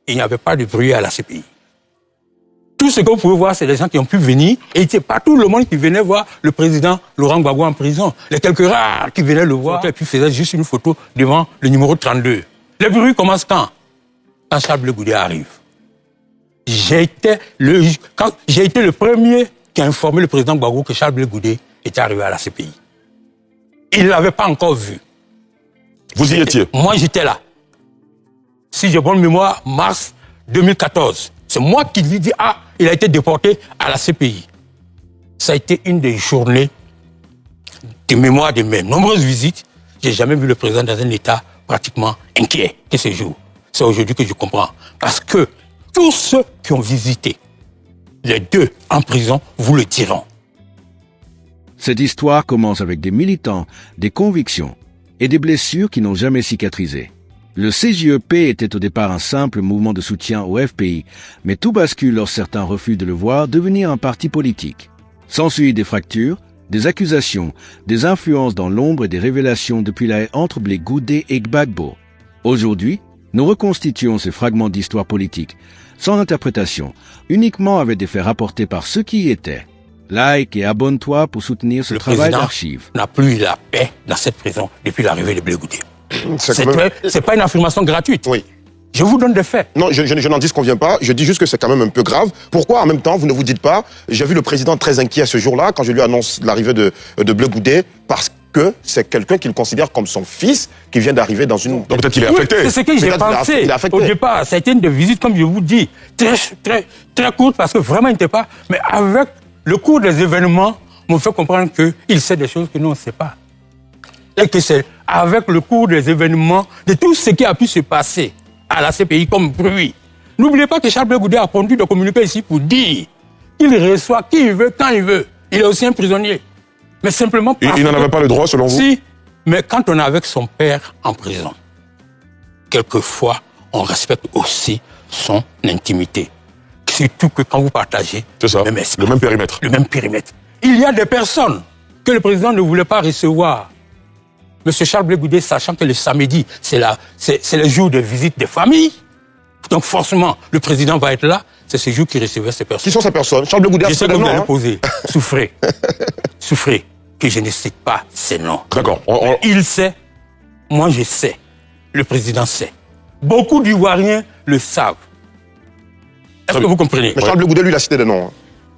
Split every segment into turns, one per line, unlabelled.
il n'y avait pas de bruit à la CPI. Tout ce que vous pouvez voir, c'est des gens qui ont pu venir, et c'est pas tout le monde qui venait voir le président Laurent Gbagbo en prison. Les quelques rares qui venaient le voir, et puis faisaient juste une photo devant le numéro 32. Les bruits commencent quand Charles Blé Goudé arrive. J'ai été le premier qui a informé le président Gbagbo que Charles Blé Goudé était arrivé à la CPI. Il ne l'avait pas encore vu.
Vous y étiez?
Moi, j'étais là. Si j'ai bonne mémoire, mars 2014. C'est moi qui lui dis, il a été déporté à la CPI. Ça a été une des journées de mémoire de mes nombreuses visites. J'ai jamais vu le président dans un état pratiquement inquiet que ce jour. C'est aujourd'hui que je comprends. Parce que tous ceux qui ont visité les deux en prison vous le diront.
Cette histoire commence avec des militants, des convictions et des blessures qui n'ont jamais cicatrisé. Le CJEP était au départ un simple mouvement de soutien au FPI, mais tout bascule lorsque certains refusent de le voir devenir un parti politique. S'ensuit des fractures, des accusations, des influences dans l'ombre et des révélations depuis la haie entre Blé Goudé et Gbagbo. Aujourd'hui, nous reconstituons ces fragments d'histoire politique, sans interprétation, uniquement avec des faits rapportés par ceux qui y étaient. Like et abonne-toi pour soutenir ce travail d'archives.
Le président n'a plus la paix dans cette prison depuis l'arrivée de Blé Goudé. C'est pas une affirmation gratuite. Oui. Je vous donne des faits.
Non, je n'en dis ce qu'on vient pas. Je dis juste que c'est quand même un peu grave. Pourquoi, en même temps, vous ne vous dites pas, j'ai vu le président très inquiet à ce jour-là, quand je lui annonce l'arrivée de Blé Goudé, parce que c'est quelqu'un qu'il considère comme son fils, qui vient d'arriver dans une...
Donc peut-être qu'il est affecté.
C'est ce que j'ai pensé au départ. Ça a été une des visites, comme je vous dis, très courte, parce que vraiment, il n'était pas... Mais avec le cours des événements, on me fait comprendre qu'il sait des choses que nous, on ne sait pas. Et que c'est avec le cours des événements, de tout ce qui a pu se passer à la CPI comme bruit. N'oubliez pas que Charles Blé Goudé a conduit de communiquer ici pour dire qu'il reçoit qui il veut, quand il veut. Il est aussi un prisonnier. Mais simplement
parce il n'en avait pas le droit, selon vous?
Si, mais quand on est avec son père en prison, quelquefois, on respecte aussi son intimité. Surtout que quand vous partagez
le même périmètre.
Le même périmètre. Il y a des personnes que le président ne voulait pas recevoir. Monsieur Charles Blé Goudé, sachant que le samedi, c'est le jour de visite des familles. Donc forcément, le président va être là. C'est ce jour qu'il recevait ces personnes.
Qui sont ces personnes? Charles Blé Goudé a
ce nom, hein? Poser. Souffrez. Souffrez. Que je ne cite pas ces noms.
D'accord.
Il sait. Moi, je sais. Le président sait. Beaucoup d'Ivoiriens le savent. Est-ce que vous comprenez?
Mais Charles Blé Goudé, lui, il a cité des noms. Hein.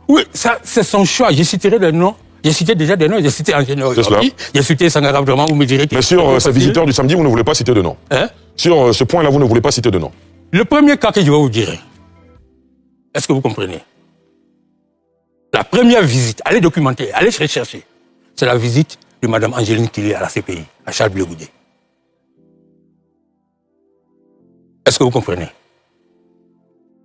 Oui, ça, c'est son choix. Je citerai des noms. J'ai cité déjà des noms, j'ai cité Angéno. J'ai cité Sangara, vraiment, vous me direz...
Mais sur ce visiteur du samedi, vous ne voulez pas citer de nom.
Hein?
Sur ce point-là, vous ne voulez pas citer de nom.
Le premier cas que je vais vous dire, est-ce que vous comprenez? La première visite, allez documenter, allez rechercher, c'est la visite de Mme Angéline Kilé à la CPI, à Charles Blé Goudé. Est-ce que vous comprenez?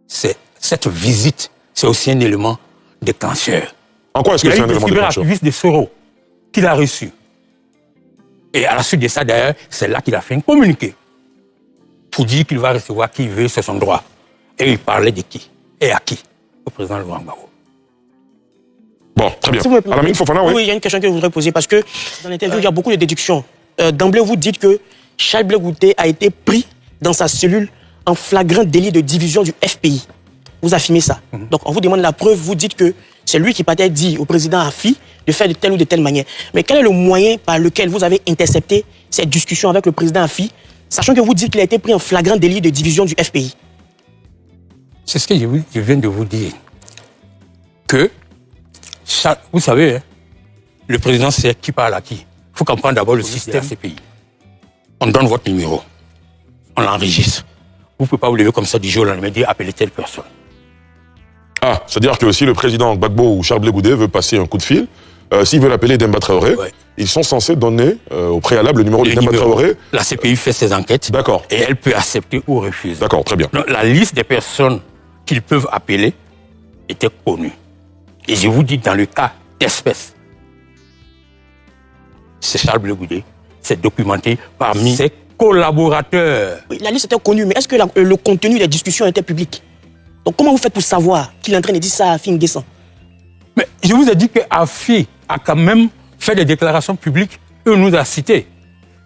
Cette visite, c'est aussi un élément déclencheur.
En quoi est-ce que c'est un élément déclencheur?
Il y a eu des Soro qu'il a reçu. Et à la suite de ça, d'ailleurs, c'est là qu'il a fait un communiqué pour dire qu'il va recevoir qui il veut, c'est son droit. Et il parlait de qui? Et à qui? Au président Laurent Gbagbo.
Bon, très bien. Alamine Fofana, oui.
Oui, il y a une question que je voudrais poser parce que dans l'interview, il y a beaucoup de déductions. D'emblée, vous dites que Charles Blé Goudé a été pris dans sa cellule en flagrant délit de division du FPI. Vous affirmez ça. Donc, on vous demande la preuve, vous dites que c'est lui qui peut-être dit au président Afi de faire de telle ou de telle manière. Mais quel est le moyen par lequel vous avez intercepté cette discussion avec le président Afi, sachant que vous dites qu'il a été pris en flagrant délit de division du FPI?
C'est ce que je viens de vous dire. Que, vous savez, hein, le président sait qui parle à qui. Il faut comprendre d'abord le système de ces pays. On donne votre numéro, on l'enregistre. Vous ne pouvez pas vous lever comme ça du jour au lendemain et dire appelez telle personne.
Ah, c'est-à-dire que si le président Gbagbo ou Charles Blé Goudé veut passer un coup de fil, s'ils veulent appeler Demba Traoré, ils sont censés donner au préalable le numéro de Demba Traoré.
La CPI fait ses enquêtes.
D'accord.
Et elle peut accepter ou refuser.
D'accord, très bien.
Donc, la liste des personnes qu'ils peuvent appeler était connue. Et je vous dis, dans le cas d'espèce, c'est Charles Blé Goudé, c'est documenté parmi ses collaborateurs.
Oui, la liste était connue, mais est-ce que le contenu des discussions était public? Donc comment vous faites pour savoir qu'il est en train de dire ça à Afi N'Guessan?
Mais je vous ai dit que Afi a quand même fait des déclarations publiques et on nous a cités.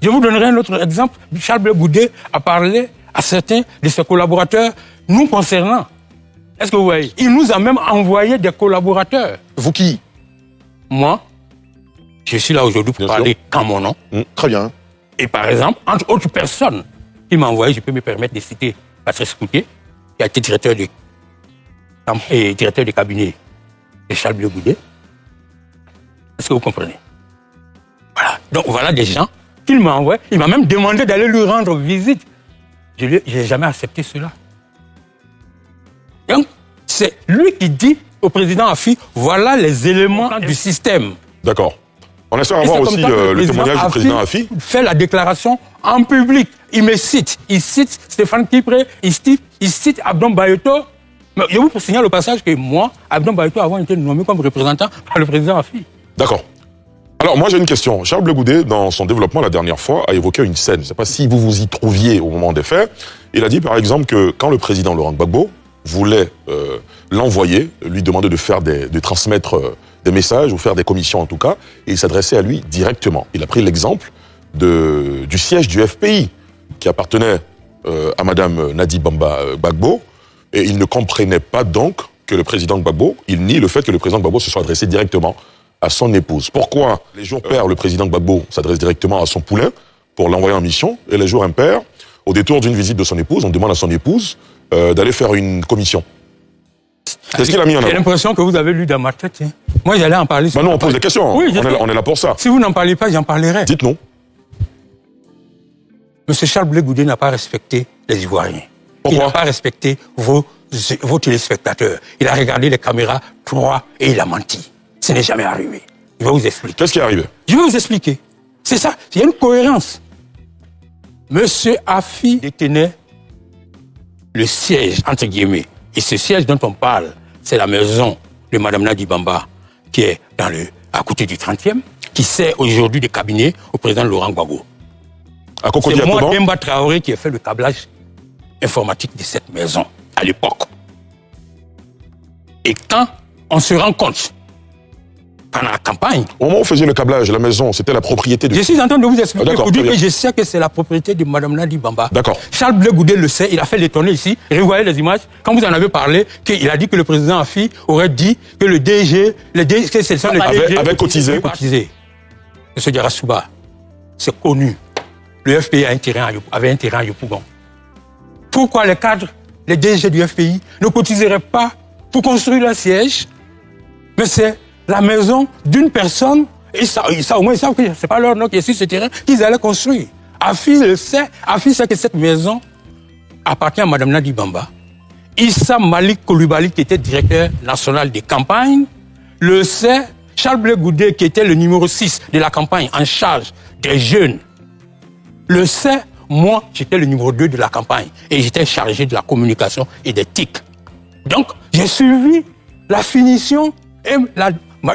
Je vous donnerai un autre exemple. Charles Blé Goudé a parlé à certains de ses collaborateurs nous concernant. Est-ce que vous voyez? Il nous a même envoyé des collaborateurs.
Vous qui?
Moi, je suis là aujourd'hui pour parler qu'en mon nom.
Très bien.
Et par exemple, entre autres personnes qui m'ont envoyé, je peux me permettre de citer Patrice Coutier, qui a été directeur de cabinet de Charles Blé Goudé. Est-ce que vous comprenez? Voilà. Donc voilà des gens qu'il m'a envoyé. Il m'a même demandé d'aller lui rendre visite. Je n'ai jamais accepté cela. Donc, c'est lui qui dit au président Afi, voilà les éléments du système.
D'accord. On espère avoir aussi le témoignage du président Afi.
Il fait la déclaration en public. Il me cite. Il cite Stéphane Kipré, il cite Abdon Bayoto. Mais je vous signale au passage que moi, Abdon Bayoto, avant été nommé comme représentant par le président Afi.
D'accord. Alors, moi, j'ai une question. Charles Blé Goudé, dans son développement la dernière fois, a évoqué une scène. Je ne sais pas si vous vous y trouviez au moment des faits. Il a dit, par exemple, que quand le président Laurent Gbagbo voulait l'envoyer, lui demander de transmettre des messages ou faire des commissions en tout cas, et il s'adressait à lui directement. Il a pris l'exemple du siège du FPI, qui appartenait à Madame Nadi Bamba Gbagbo, et il ne comprenait pas donc que le président Gbagbo, il nie le fait que le président Gbagbo se soit adressé directement à son épouse. Pourquoi les jours pairs, le président Gbagbo s'adresse directement à son poulain pour l'envoyer en mission, et les jours impairs, au détour d'une visite de son épouse, on demande à son épouse d'aller faire une commission. Qu'est-ce qu'il a mis en avant?
J'ai l'impression que vous avez lu dans ma tête. Hein. Moi, j'allais en parler.
Nous, on pose des questions. Oui, on est là pour ça.
Si vous n'en parlez pas, j'en parlerai.
Dites-nous.
Monsieur Charles Blé Goudé n'a pas respecté les Ivoiriens.
Pourquoi?
Il n'a pas respecté vos téléspectateurs. Il a regardé les caméras 3 et il a menti. Ce n'est jamais arrivé. Je vais vous expliquer.
Qu'est-ce qui est arrivé?
Je vais vous expliquer. C'est ça, il y a une cohérence. Monsieur Afi détenait le siège, entre guillemets. Et ce siège dont on parle, c'est la maison de Mme Nadi Bamba, qui est à côté du 30e, qui sert aujourd'hui de cabinet au président Laurent Gbagbo. C'est moi, Demba Traoré, qui a fait le câblage informatique de cette maison, à l'époque. Et quand on se rend compte, pendant la campagne...
Au moment où vous faisiez le câblage, la maison, c'était la propriété de...
Je suis en train de vous expliquer pour dire que je sais que c'est la propriété de Mme Nadi Bamba.
D'accord.
Charles Blé Goudé le sait, il a fait les tournées ici. Revoyez les images. Quand vous en avez parlé, qu'il a dit que le président Afi aurait dit que le DG, que ce sont les DG...
Avait cotisé.
M. Diarra-Souba, c'est connu. Le FPI avait un terrain à Yopougon. Pourquoi les cadres, les DG du FPI ne cotiseraient pas pour construire leur siège? Mais c'est la maison d'une personne, et ça au moins ils savent que ce n'est pas leur nom qui est sur ce terrain qu'ils allaient construire. Afi le sait, Afi sait que cette maison appartient à Mme Nadi Bamba. Issa Malik Koulibaly, qui était directeur national des campagnes, le sait. Charles Blé Goudé, qui était le numéro 6 de la campagne en charge des jeunes, le sait. Moi, j'étais le numéro 2 de la campagne et j'étais chargé de la communication et des TIC. Donc, j'ai suivi la finition et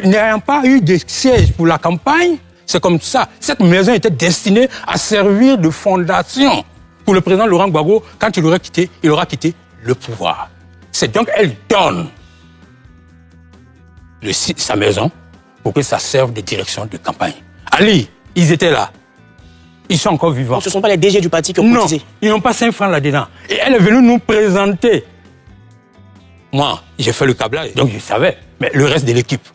n'ayant pas eu de siège pour la campagne, c'est comme ça. Cette maison était destinée à servir de fondation pour le président Laurent Gbagbo quand il aura quitté le pouvoir. C'est donc elle donne sa maison pour que ça serve de direction de campagne. Ali, ils étaient là. Ils sont encore vivants.
Donc ce ne sont pas les DG du parti qui ont cotisé?
Non, ils n'ont pas 5 francs là-dedans. Et elle est venue nous présenter. Moi, j'ai fait le câblage, donc je savais. Mais le reste de l'équipe,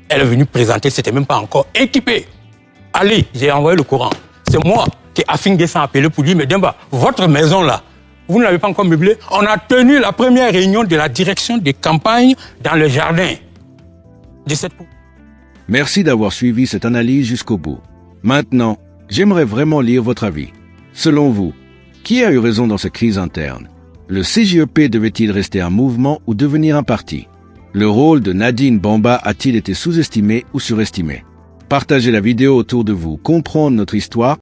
elle est venue présenter, c'était même pas encore équipé. Ali, j'ai envoyé le courant. C'est moi qui ai affingué sans appeler pour dire, mais Demba, votre maison là, vous ne l'avez pas encore meublée. On a tenu la première réunion de la direction des campagnes dans le jardin de cette...
Merci d'avoir suivi cette analyse jusqu'au bout. Maintenant, j'aimerais vraiment lire votre avis. Selon vous, qui a eu raison dans cette crise interne? Le CJEP devait-il rester un mouvement ou devenir un parti? Le rôle de Nadine Bamba a-t-il été sous-estimé ou surestimé? Partagez la vidéo autour de vous. Comprendre notre histoire